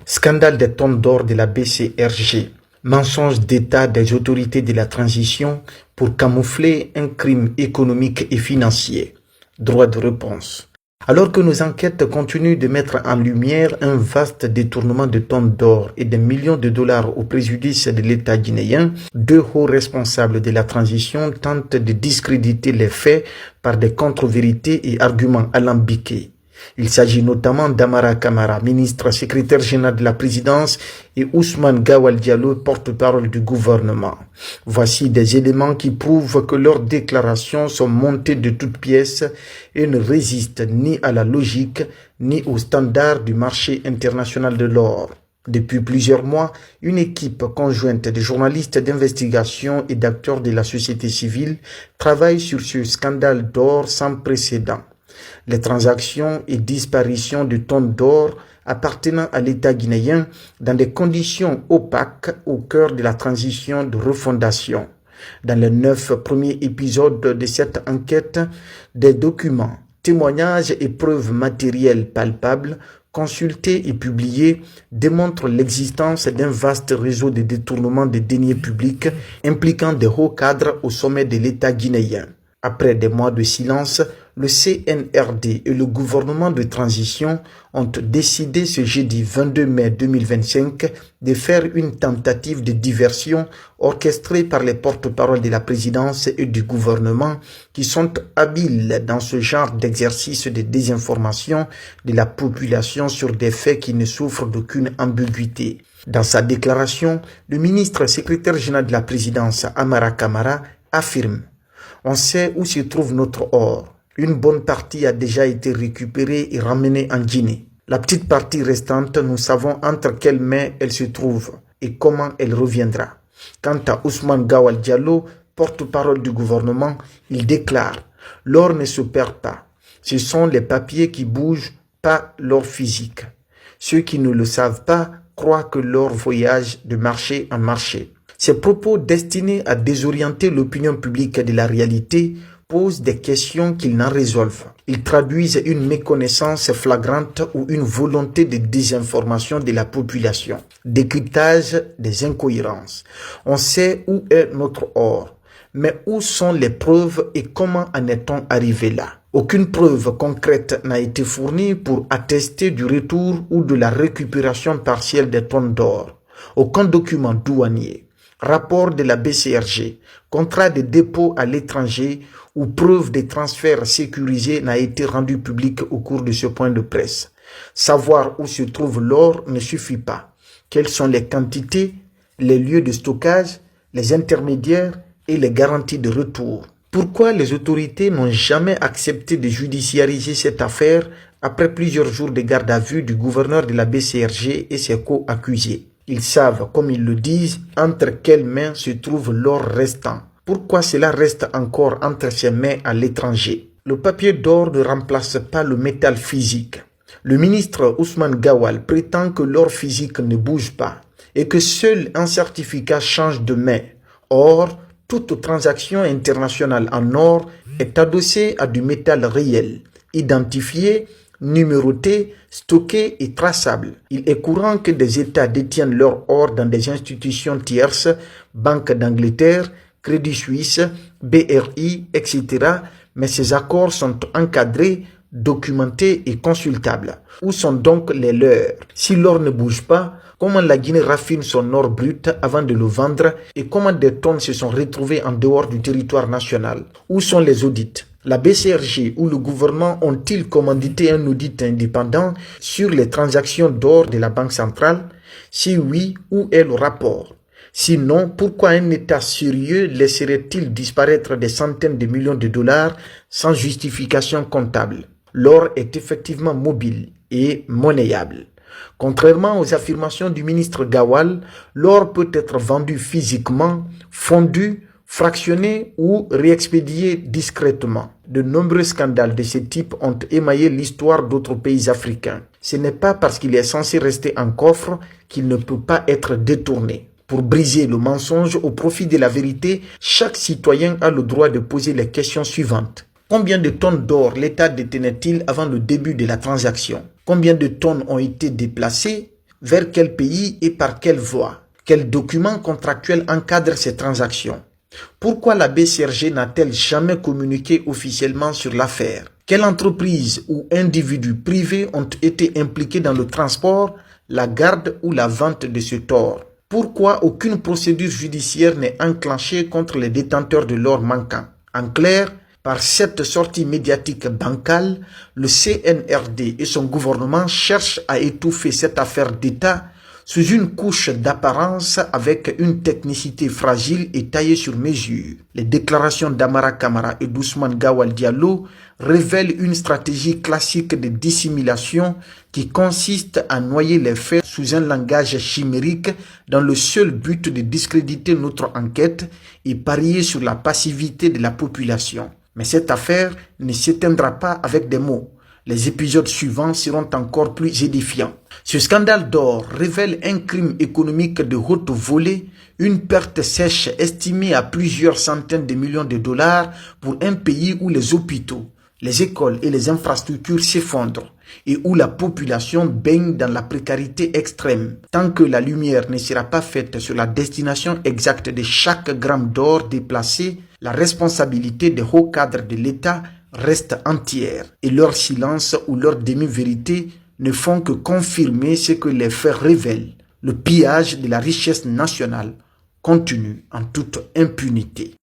Scandale des tonnes d'or de la BCRG. Mensonge d'État des autorités de la transition pour camoufler un crime économique et financier. Droit de réponse. Alors que nos enquêtes continuent de mettre en lumière un vaste détournement de tonnes d'or et de millions de dollars au préjudice de l'État guinéen, deux hauts responsables de la transition tentent de discréditer les faits par des contre-vérités et arguments alambiqués. Il s'agit notamment d'Amara Kamara, ministre secrétaire général de la présidence, et Ousmane Gawal Diallo, porte-parole du gouvernement. Voici des éléments qui prouvent que leurs déclarations sont montées de toutes pièces et ne résistent ni à la logique ni aux standards du marché international de l'or. Depuis plusieurs mois, une équipe conjointe de journalistes d'investigation et d'acteurs de la société civile travaille sur ce scandale d'or sans précédent. Les transactions et disparitions de tonnes d'or appartenant à l'État guinéen dans des conditions opaques au cœur de la transition de refondation. Dans les 9 premiers épisodes de cette enquête, des documents, témoignages et preuves matérielles palpables consultés et publiés démontrent l'existence d'un vaste réseau de détournement des deniers publics impliquant des hauts cadres au sommet de l'État guinéen. Après des mois de silence, le CNRD et le gouvernement de transition ont décidé ce jeudi 22 mai 2025 de faire une tentative de diversion orchestrée par les porte-paroles de la présidence et du gouvernement qui sont habiles dans ce genre d'exercice de désinformation de la population sur des faits qui ne souffrent d'aucune ambiguïté. Dans sa déclaration, le ministre secrétaire général de la présidence, Amara Kamara, affirme: on sait où se trouve notre or. Une bonne partie a déjà été récupérée et ramenée en Guinée. La petite partie restante, nous savons entre quelles mains elle se trouve et comment elle reviendra. Quant à Ousmane Gawal Diallo, porte-parole du gouvernement, il déclare: l'or ne se perd pas. Ce sont les papiers qui bougent, pas l'or physique. Ceux qui ne le savent pas croient que l'or voyage de marché en marché. Ces propos destinés à désorienter l'opinion publique de la réalité posent des questions qu'ils n'en résolvent. Ils traduisent une méconnaissance flagrante ou une volonté de désinformation de la population. Décryptage des incohérences. On sait où est notre or, mais où sont les preuves et comment en est-on arrivé là? Aucune preuve concrète n'a été fournie pour attester du retour ou de la récupération partielle des tonnes d'or. Aucun document douanier, rapport de la BCRG, contrat de dépôt à l'étranger ou preuve des transferts sécurisés n'a été rendu public au cours de ce point de presse. Savoir où se trouve l'or ne suffit pas. Quelles sont les quantités, les lieux de stockage, les intermédiaires et les garanties de retour? Pourquoi les autorités n'ont jamais accepté de judiciariser cette affaire après plusieurs jours de garde à vue du gouverneur de la BCRG et ses co-accusés? Ils savent, comme ils le disent, entre quelles mains se trouve l'or restant. Pourquoi cela reste encore entre ses mains à l'étranger? Le papier d'or ne remplace pas le métal physique. Le ministre Ousmane Gawal prétend que l'or physique ne bouge pas et que seul un certificat change de main. Or, toute transaction internationale en or est adossée à du métal réel, identifié, numéroté, stocké et traçable. Il est courant que des États détiennent leur or dans des institutions tierces, Banque d'Angleterre, Crédit Suisse, BRI, etc. Mais ces accords sont encadrés, documentés et consultables. Où sont donc les leurs? Si l'or ne bouge pas, comment la Guinée raffine son or brut avant de le vendre et comment des tonnes se sont retrouvées en dehors du territoire national? Où sont les audits? La BCRG ou le gouvernement ont-ils commandité un audit indépendant sur les transactions d'or de la Banque centrale? Si oui, où est le rapport? Sinon, pourquoi un État sérieux laisserait-il disparaître des centaines de millions de dollars sans justification comptable? L'or est effectivement mobile et monnayable. Contrairement aux affirmations du ministre Gawal, l'or peut être vendu physiquement, fondu, fractionné ou réexpédié discrètement. De nombreux scandales de ce type ont émaillé l'histoire d'autres pays africains. Ce n'est pas parce qu'il est censé rester en coffre qu'il ne peut pas être détourné. Pour briser le mensonge au profit de la vérité, chaque citoyen a le droit de poser les questions suivantes. Combien de tonnes d'or l'État détenait-il avant le début de la transaction? Combien de tonnes ont été déplacées? Vers quel pays et par quelle voie? Quels documents contractuels encadrent ces transactions? Pourquoi la BCRG n'a-t-elle jamais communiqué officiellement sur l'affaire? Quelles entreprises ou individus privés ont été impliqués dans le transport, la garde ou la vente de ce tort? Pourquoi aucune procédure judiciaire n'est enclenchée contre les détenteurs de l'or manquant? En clair, par cette sortie médiatique bancale, le CNRD et son gouvernement cherchent à étouffer cette affaire d'État sous une couche d'apparence avec une technicité fragile et taillée sur mesure. Les déclarations d'Amara Kamara et d'Ousmane Gawal Diallo révèlent une stratégie classique de dissimulation qui consiste à noyer les faits sous un langage chimérique dans le seul but de discréditer notre enquête et parier sur la passivité de la population. Mais cette affaire ne s'éteindra pas avec des mots. Les épisodes suivants seront encore plus édifiants. Ce scandale d'or révèle un crime économique de haute volée, une perte sèche estimée à plusieurs centaines de millions de dollars pour un pays où les hôpitaux, les écoles et les infrastructures s'effondrent et où la population baigne dans la précarité extrême. Tant que la lumière ne sera pas faite sur la destination exacte de chaque gramme d'or déplacé, la responsabilité des hauts cadres de l'État reste entière et leur silence ou leur demi-vérité ne font que confirmer ce que les faits révèlent. Le pillage de la richesse nationale continue en toute impunité.